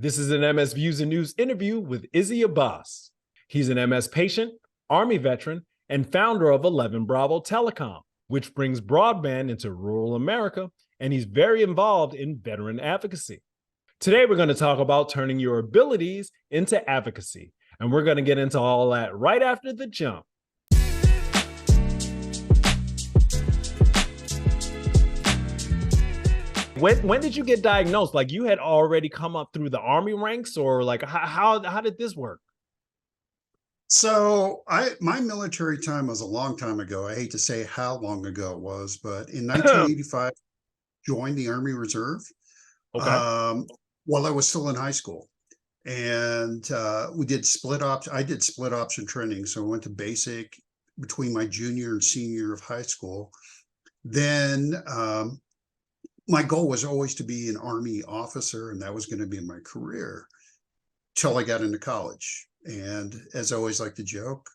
This is an MS Views and News interview with Izzy Abbas. He's an MS patient, Army veteran, and founder of 11 Bravo Telecom, which brings broadband into rural America, and he's very involved in veteran advocacy. Today, we're going to talk about turning your abilities into advocacy, and we're going to get into all that right after the jump. When did you get diagnosed? Like, you had already come up through the Army ranks, or like how did this work? So my military time was a long time ago. I hate to say how long ago it was, but in 1985, joined the Army Reserve. Okay. While I was still in high school, and we did split option. I did split option training, so I went to basic between my junior and senior year of high school. Then my goal was always to be an Army officer, and that was going to be my career till I got into college. And as I always like to joke,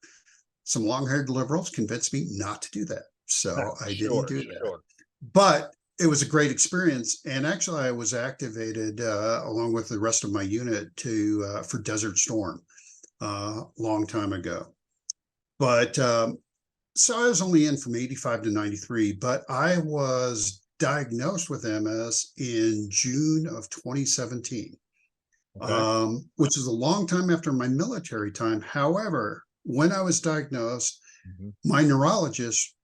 some long-haired liberals convinced me not to do that. So I didn't do that. But it was a great experience. And actually, I was activated along with the rest of my unit for Desert Storm long time ago. But so I was only in from 85 to 93, but I was diagnosed with MS in June of 2017. Okay. Which is a long time after my military time. However, when I was diagnosed, my neurologist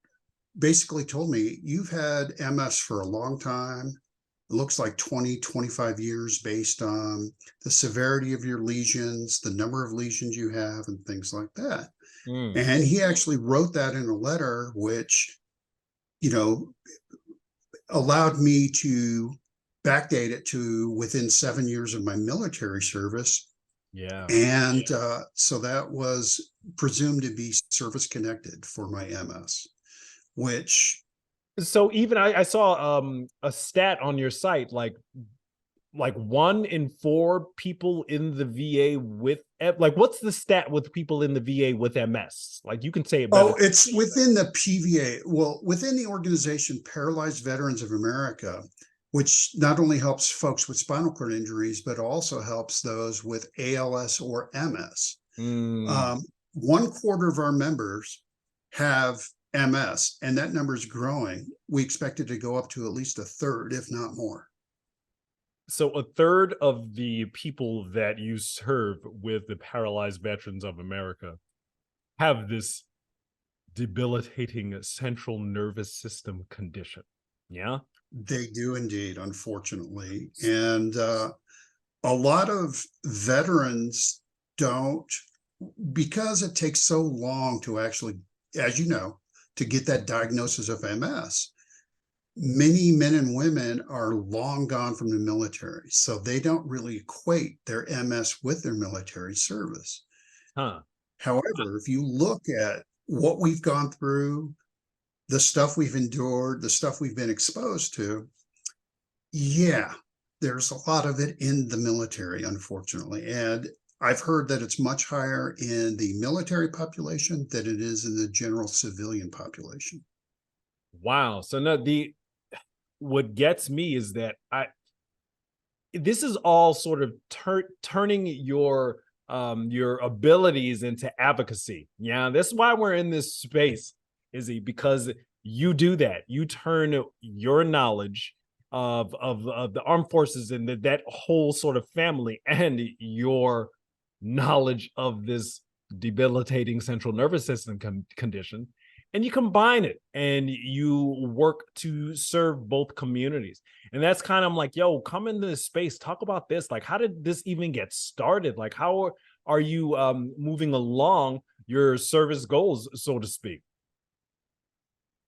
basically told me, you've had MS for a long time. It looks like 20, 25 years based on the severity of your lesions, the number of lesions you have, and things like that. And he actually wrote that in a letter, which, allowed me to backdate it to within 7 years of my military service. Yeah. And so that was presumed to be service connected for my MS, which. So even I saw a stat on your site, like 1 in 4 people in the VA with, like, what's the stat with people in the VA with MS? Like, you can say it better. Oh, it's within the PVA. Well, within the organization Paralyzed Veterans of America, which not only helps folks with spinal cord injuries, but also helps those with ALS or MS. 1/4 of our members have MS, and that number is growing. We expect it to go up to at least 1/3, if not more. So 1/3 of the people that you serve with the Paralyzed Veterans of America have this debilitating central nervous system condition. Yeah? They do indeed, unfortunately. And a lot of veterans don't, because it takes so long to actually, as you know, to get that diagnosis of MS. Many men and women are long gone from the military, so they don't really equate their MS with their military service. However, if you look at what we've gone through, the stuff we've endured, the stuff we've been exposed to, yeah, there's a lot of it in the military, unfortunately. And I've heard that it's much higher in the military population than it is in the general civilian population. Wow. So now what gets me is that this is all sort of turning your abilities into advocacy. Yeah, that's why we're in this space, Izzy, because you do that. You turn your knowledge of the armed forces and that whole sort of family, and your knowledge of this debilitating central nervous system condition, and you combine it and you work to serve both communities. And that's kind of like, yo, come into this space, talk about this. Like, how did this even get started? Like, how are you moving along your service goals, so to speak?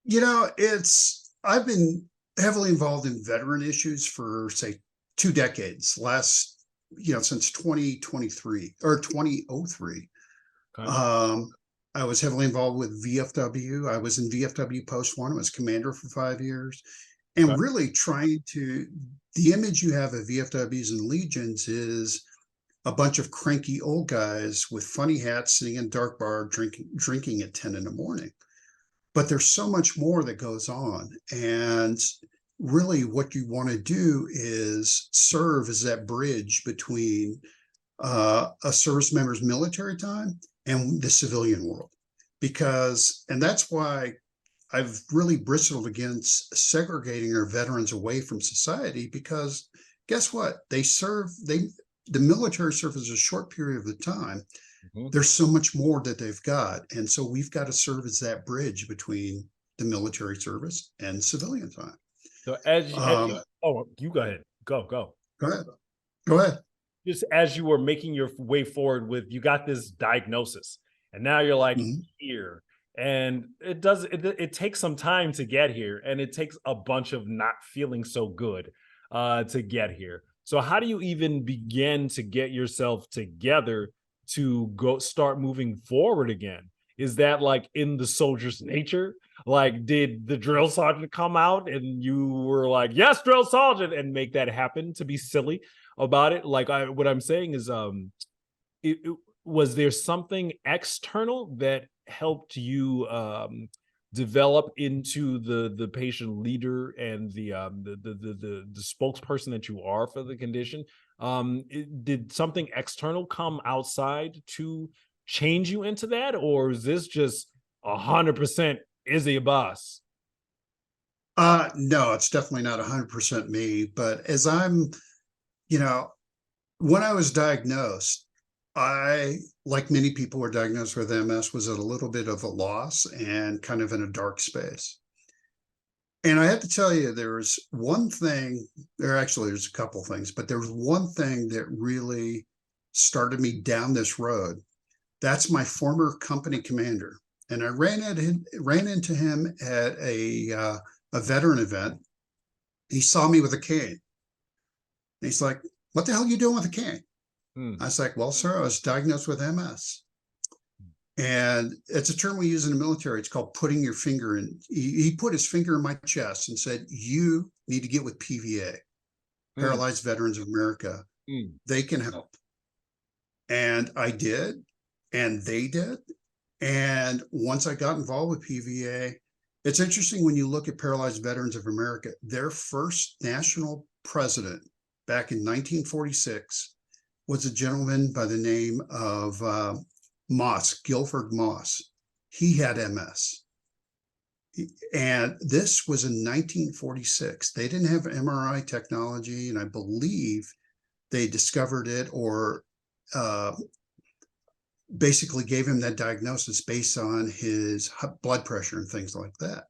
I've been heavily involved in veteran issues for, say, 2 decades, since 2023 or 2003. Okay. I was heavily involved with VFW. I was in VFW Post 1. I was commander for 5 years. And okay. Really the image you have of VFWs and Legions is a bunch of cranky old guys with funny hats sitting in a dark bar drinking at 10 in the morning. But there's so much more that goes on. And really what you want to do is serve as that bridge between a service member's military time and the civilian world. Because, and that's why I've really bristled against segregating our veterans away from society, because guess what? The military serves a short period of the time. Mhm. There's so much more that they've got. And so we've got to serve as that bridge between the military service and civilian time. So oh, you go ahead. Go. Go ahead. Go ahead. Just as you were making your way forward with, you got this diagnosis and now you're like Mhm. here, and it takes some time to get here, and it takes a bunch of not feeling so good to get here. So how do you even begin to get yourself together to go start moving forward again? Is that like in the soldier's nature? Like, did the drill sergeant come out and you were like, yes, drill sergeant, and make that happen to be silly about it? Like, what I'm saying is, was there something external that helped you develop into the patient leader and the spokesperson that you are for the condition? Did something external come outside to change you into that, or is this just 100% Izzy Abbas? No, it's definitely not 100% me. But you know, when I was diagnosed, I, like many people who are diagnosed with MS, was at a little bit of a loss and kind of in a dark space. And I have to tell you, there's one thing, there's a couple things, but there was one thing that really started me down this road. That's my former company commander. And I ran into him at a veteran event. He saw me with a cane. And he's like, "What the hell are you doing with a cane?" I Hmm. was like, "Well, sir, I was diagnosed with MS." And it's a term we use in the military. It's called putting your finger in. He put his finger in my chest and said, "You need to get with PVA, Hmm. Paralyzed Veterans of America. Hmm. They can help." And I did, and they did. And once I got involved with PVA, it's interesting when you look at Paralyzed Veterans of America, their first national president back in 1946 was a gentleman by the name of Moss, Guilford Moss. He had MS. And this was in 1946. They didn't have MRI technology, and I believe they discovered it or uh, basically gave him that diagnosis based on his blood pressure and things like that.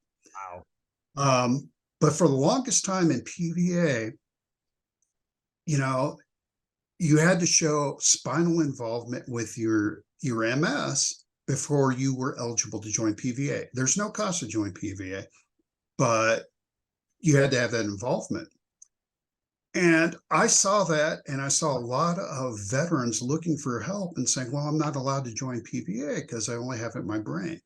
Wow. But for the longest time in PVA, you know, you had to show spinal involvement with your MS before you were eligible to join PVA. There's no cost to join PVA, but you had to have that involvement. And I saw that, and I saw a lot of veterans looking for help and saying, "Well, I'm not allowed to join PVA because I only have it in my brain."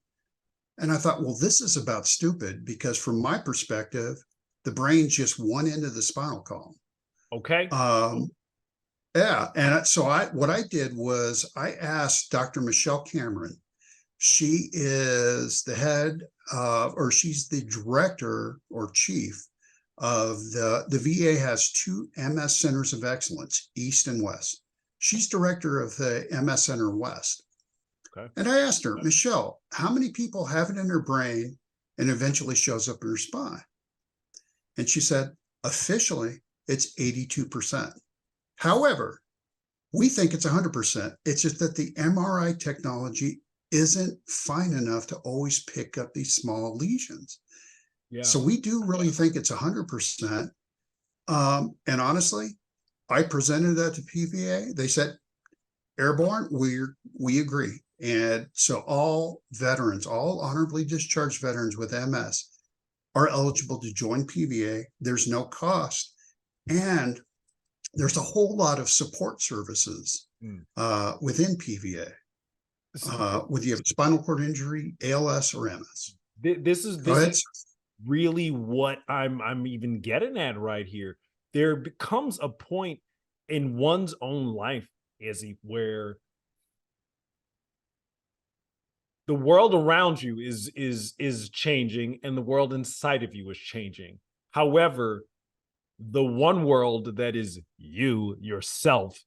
And I thought, well, this is about stupid, because from my perspective, the brain's just one end of the spinal column. Okay. Um, yeah. And so what I did was I asked Dr. Michelle Cameron. She is the head or she's the director or chief of the VA has two MS centers of excellence, East and West. She's director of the MS Center West. Okay. And I asked her, "Michelle, how many people have it in their brain and eventually shows up in their spine?" And she said, officially, it's 82%. However, we think it's 100%. It's just that the MRI technology isn't fine enough to always pick up these small lesions. Yeah. So we do really think it's 100%. And honestly, I presented that to PVA. They said, "Airborne, we agree." And so all veterans, all honorably discharged veterans with MS are eligible to join PVA. There's no cost. And there's a whole lot of support services Mm. within PVA, So whether you have spinal cord injury, ALS, or MS. this is Go ahead. Sir. really what I'm even getting at right here. There becomes a point in one's own life, Izzy, where the world around you is changing and the world inside of you is changing. However, the one world that is you, yourself,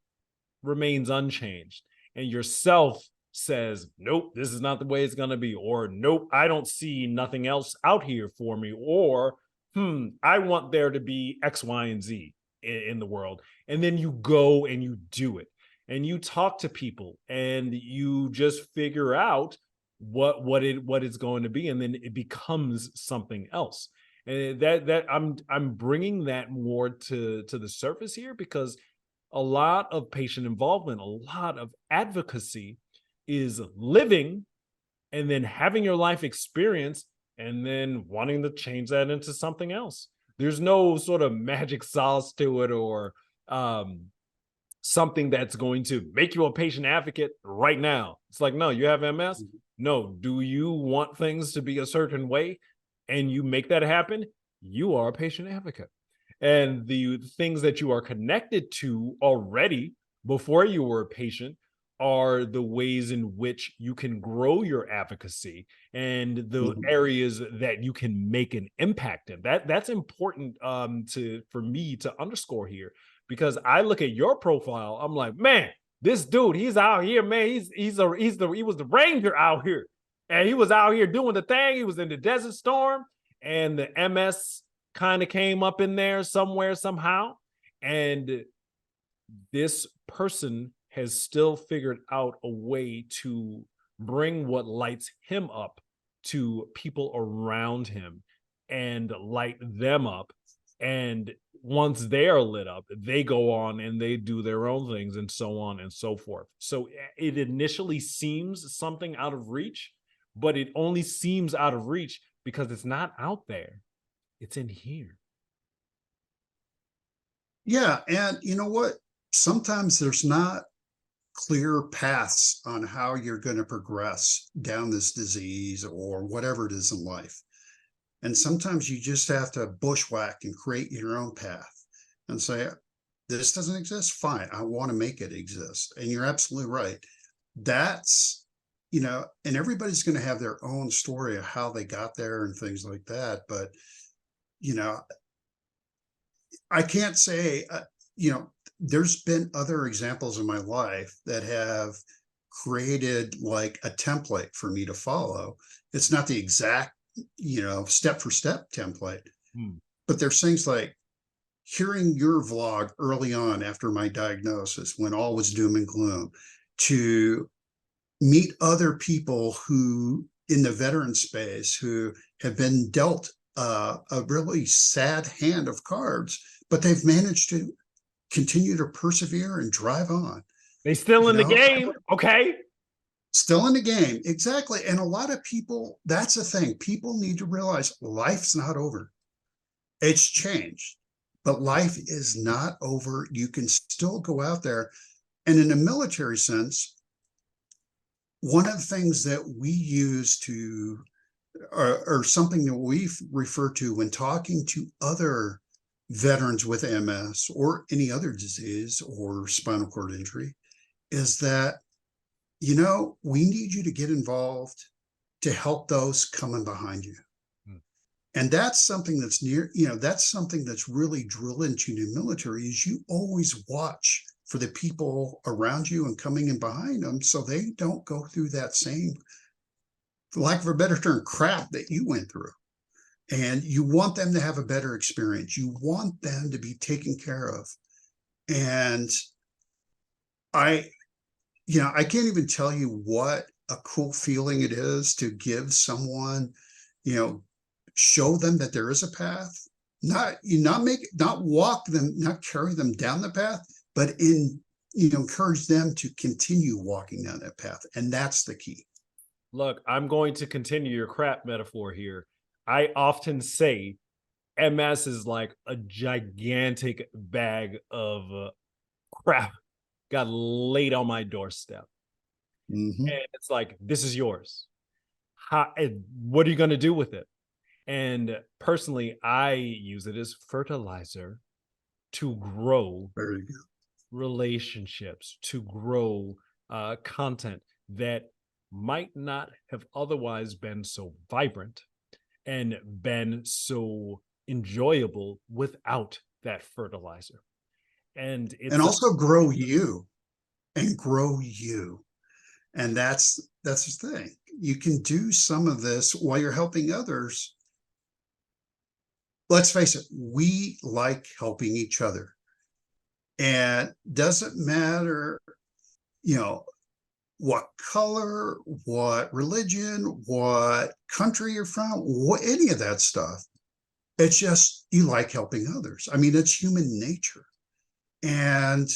remains unchanged. And yourself says, nope, this is not the way it's going to be. Or, nope, I don't see nothing else out here for me. Or, I want there to be X, Y, and Z in the world. And then you go and you do it. And you talk to people and you just figure out what it's going to be, and then it becomes something else. And that I'm bringing that more to the surface here, because a lot of patient involvement, a lot of advocacy is living and then having your life experience and then wanting to change that into something else. There's no sort of magic sauce to it, or um, something that's going to make you a patient advocate right now. It's like, no, you have MS. No, do you want things to be a certain way and you make that happen? You are a patient advocate. And the things that you are connected to already before you were a patient are the ways in which you can grow your advocacy and the areas that you can make an impact in. That's important for me to underscore here, because I look at your profile, I'm like, man, this dude, he's out here, man. He was the ranger out here, and he was out here doing the thing. He was in the Desert Storm, and the MS kind of came up in there somewhere somehow, and this person has still figured out a way to bring what lights him up to people around him and light them up. And once they are lit up, they go on and they do their own things, and so on and so forth. So it initially seems something out of reach, but it only seems out of reach because it's not out there. It's in here. Yeah. And you know what? Sometimes there's not clear paths on how you're going to progress down this disease or whatever it is in life. And sometimes you just have to bushwhack and create your own path and say, this doesn't exist. Fine. I want to make it exist. And you're absolutely right. That's, and everybody's going to have their own story of how they got there and things like that. But, I can't say, there's been other examples in my life that have created like a template for me to follow. It's not the exact, step for step template, but there's things like hearing your vlog early on after my diagnosis, when all was doom and gloom, to meet other people who in the veteran space who have been dealt a really sad hand of cards, but they've managed to continue to persevere and drive on. They still in the game. Okay. Still in the game. Exactly. And a lot of people, that's the thing. People need to realize life's not over. It's changed, but life is not over. You can still go out there. And in a military sense, one of the things that we use to, or something that we refer to when talking to other veterans with MS or any other disease or spinal cord injury, is that, we need you to get involved to help those coming behind you. And that's something that's that's something that's really drilled into the military, is you always watch for the people around you and coming in behind them so they don't go through that same, for lack of a better term, crap that you went through. And you want them to have a better experience. You want them to be taken care of. And I can't even tell you what a cool feeling it is to give someone, show them that there is a path, not walk them, not carry them down the path, but encourage them to continue walking down that path. And that's the key. Look, I'm going to continue your crap metaphor here. I often say MS is like a gigantic bag of crap got laid on my doorstep. And it's like, this is yours. What are you going to do with it? And personally, I use it as fertilizer to grow relationships, to grow content that might not have otherwise been so vibrant and been so enjoyable without that fertilizer. And And it's also grow you and grow you. And that's the thing. You can do some of this while you're helping others. Let's face it, we like helping each other. And doesn't matter, you know, what color, what religion, what country you're from, what, any of that stuff. It's just you like helping others. I mean, it's human nature. And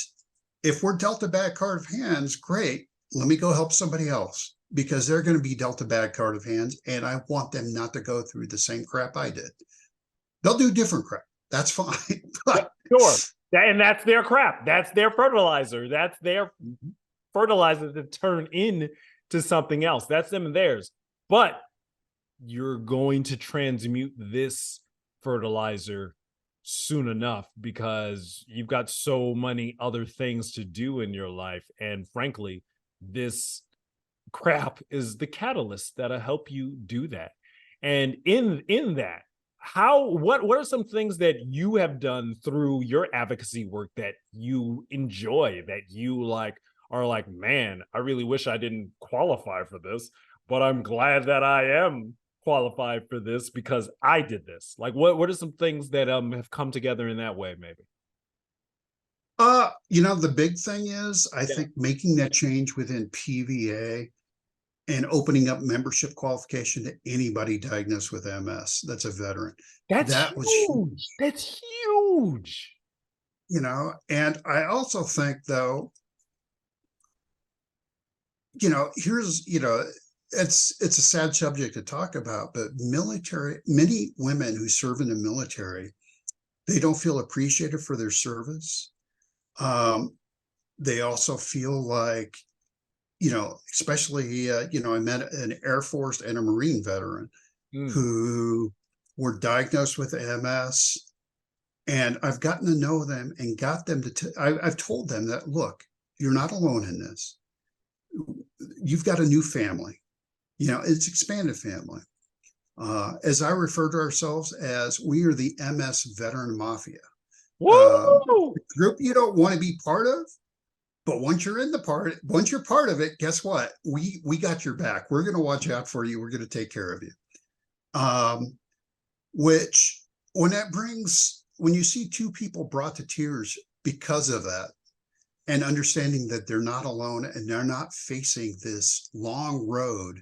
if we're dealt a bad card of hands, great. Let me go help somebody else because they're going to be dealt a bad card of hands. And I want them not to go through the same crap I did. They'll do different crap. That's fine. But sure. And that's their crap. That's their fertilizer. That's their fertilizer to turn into something else. That's them and theirs. But you're going to transmute this fertilizer soon enough because you've got so many other things to do in your life. And frankly, this crap is the catalyst that'll help you do that. And in that, what are some things that you have done through your advocacy work that you enjoy, that you like are like, man, I really wish I didn't qualify for this, but I'm glad that I am qualified for this because I did this. Like what are some things that have come together in that way, maybe? you know, the big thing is I Yeah. think making that change within PVA and opening up membership qualification to anybody diagnosed with MS that's a veteran. That's That was huge. That's huge. you know, and I also think though, you know, here's, you know, it's a sad subject to talk about, but military, many women who serve in the military, they don't feel appreciated for their service. Um, they also feel like, you know, especially, you know, I met an Air Force and a Marine veteran Mm. who were diagnosed with MS. And I've gotten to know them and got them to, I've told them that, look, you're not alone in this. You've got a new family, you know, it's expanded family. As I refer to ourselves as, we are the MS veteran mafia. Woo! Group you don't want to be part of, but once you're in the part, once you're part of it, guess what? We got your back. We're going to watch out for you. We're going to take care of you. Which when you see two people brought to tears because of that, and understanding that they're not alone and they're not facing this long road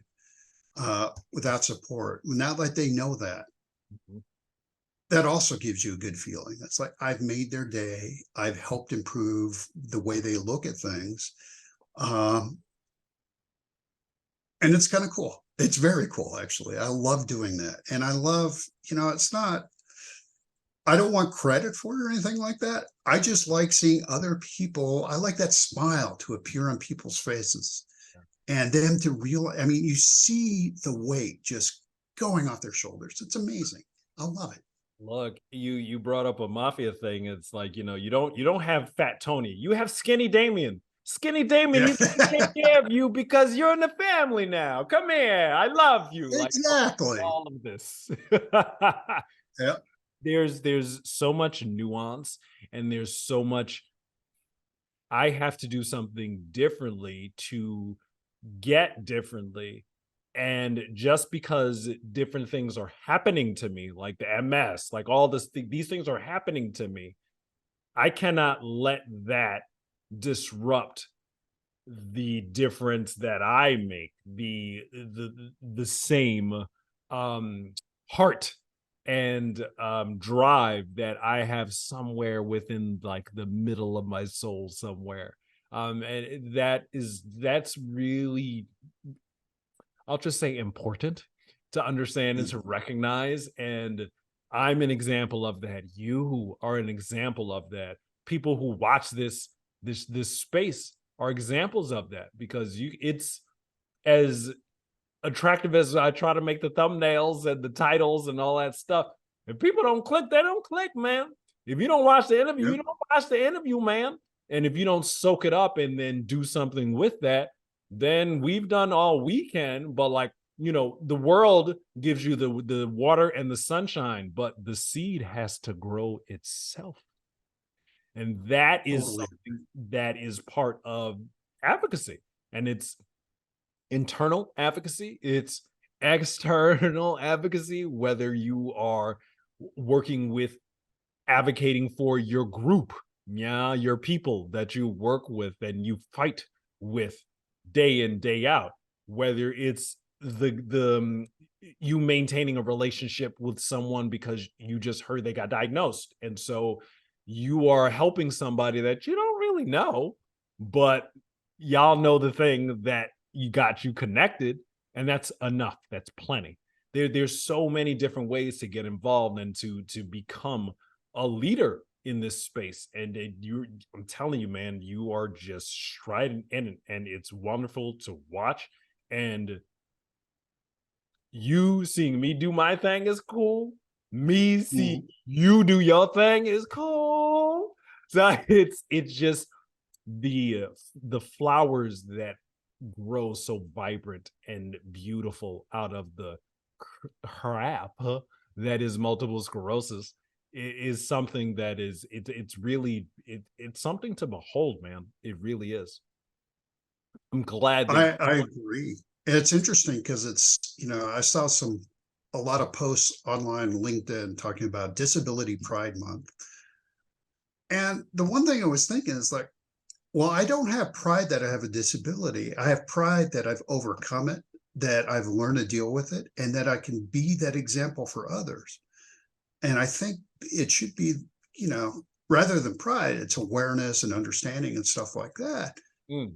without support. Now that they know that, Mhm. that also gives you a good feeling. It's like, I've made their day. I've helped improve the way they look at things. Um, and it's kind of cool. It's very cool, actually. I love doing that. And I love, you know, it's not, I don't want credit for it or anything like that. I just like seeing other people. I like that smile to appear on people's faces and them to realize, I mean, you see the weight just going off their shoulders. It's amazing. I love it. Look, you brought up a mafia thing. It's like, you don't have fat Tony. You have skinny Damien. Skinny Damien, Yeah. he's gonna take care of you because you're in the family now. Come here. I love you. Like Exactly. all of this. Yeah. There's so much nuance and there's so much I have to do something differently to get differently. And just because different things are happening to me, like the MS, like all these things are happening to me, I cannot let that disrupt the difference that I make, the same heart and drive that I have somewhere within like the middle of my soul somewhere. And that's really, I'll just say, important to understand and to Mhm. recognize. And I'm an example of that. You are an example of that. People who watch this space are examples of that because it's as attractive as I try to make the thumbnails and the titles and all that stuff. If people don't click, they don't click, man. If you don't watch the interview, Yep. you don't watch the interview, man. And if you don't soak it up and then do something with that, then we've done all we can. But like the world gives you the water and the sunshine, but the seed has to grow itself. And that is Totally. something that is part of advocacy. And it's internal advocacy, it's external advocacy, whether you are working with advocating for your group, yeah, your people that you work with and you fight with day in, day out, whether it's you maintaining a relationship with someone because you just heard they got diagnosed. And so you are helping somebody that you don't really know, but y'all know the thing that you connected, and that's enough. That's plenty. There's so many different ways to get involved and to become a leader in this space. And I'm telling you, man, you are just striding in it, and it's wonderful to watch. And you seeing me do my thing is cool. Me seeing you do your thing is cool. So it's just the flowers that grow so vibrant and beautiful out of the crap that is multiple sclerosis is something that it's really it's something to behold, man. It really is. I'm glad that I agree. And it's interesting because I saw a lot of posts online, LinkedIn, talking about Disability Pride Month. And the one thing I was thinking is like, well, I don't have pride that I have a disability. I have pride that I've overcome it, that I've learned to deal with it, and that I can be that example for others. And I think it should be, rather than pride, it's awareness and understanding and stuff like that. mm, mm,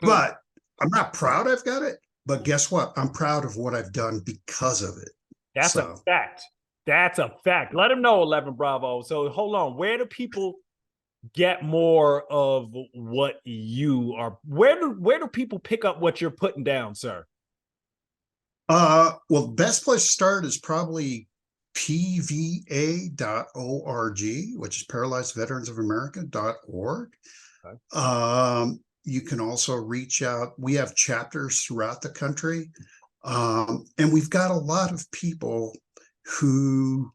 But I'm not proud I've got it. But guess what? I'm proud of what I've done because of it. that's a So fact. That's a fact. Let them know, 11 Bravo. So hold on. Where do people get more of what you are? Where do people pick up what you're putting down, sir? well, the best place to start is probably pva.org, which is Paralyzed Veterans of America.org. Okay. You can also reach out. We have chapters throughout the country. And we've got a lot of people who,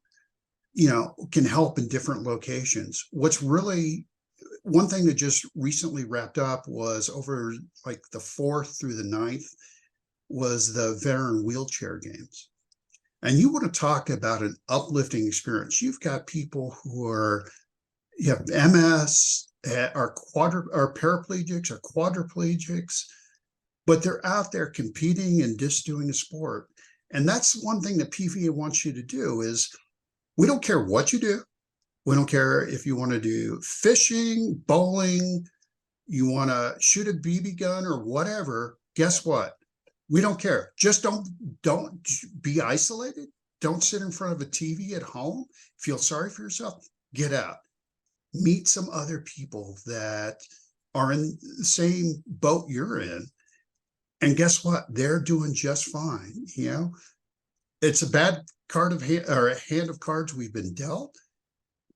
can help in different locations. What's really one thing that just recently wrapped up was over like the 4th through the 9th was the veteran wheelchair games. And you want to talk about an uplifting experience. You've got people you have MS, are paraplegics, are quadriplegics, but they're out there competing and just doing a sport. And that's one thing that PVA wants you to do is we don't care what you do. We don't care if you want to do fishing, bowling, you want to shoot a BB gun or whatever. Guess what? We don't care. Just don't be isolated. Don't sit in front of a TV at home. Feel sorry for yourself. Get out. Meet some other people that are in the same boat you're in. And guess what? They're doing just fine. It's a bad hand of cards we've been dealt,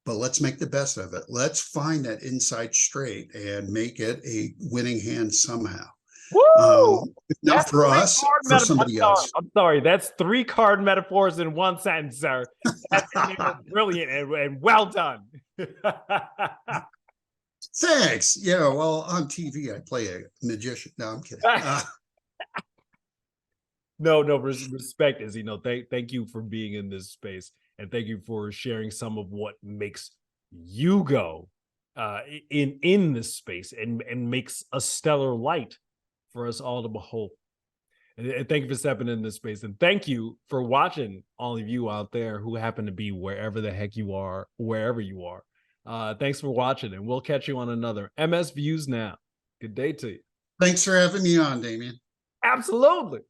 but let's make the best of it. Let's find that inside straight and make it a winning hand somehow. Woo! If not That's for three us, card for metaphors. somebody else. I'm sorry. That's 3 card metaphors in one sentence, sir. And they were brilliant and well done. Thanks. Yeah, well, on TV, I play a magician. No, I'm kidding. No, respect is, thank you for being in this space, and thank you for sharing some of what makes you go in this space and makes a stellar light for us all to behold. And thank you for stepping in this space, and thank you for watching, all of you out there who happen to be wherever the heck you are, wherever you are. Thanks for watching, and we'll catch you on another MS Views Now. Good day to you. Thanks for having me on, Damien. Absolutely.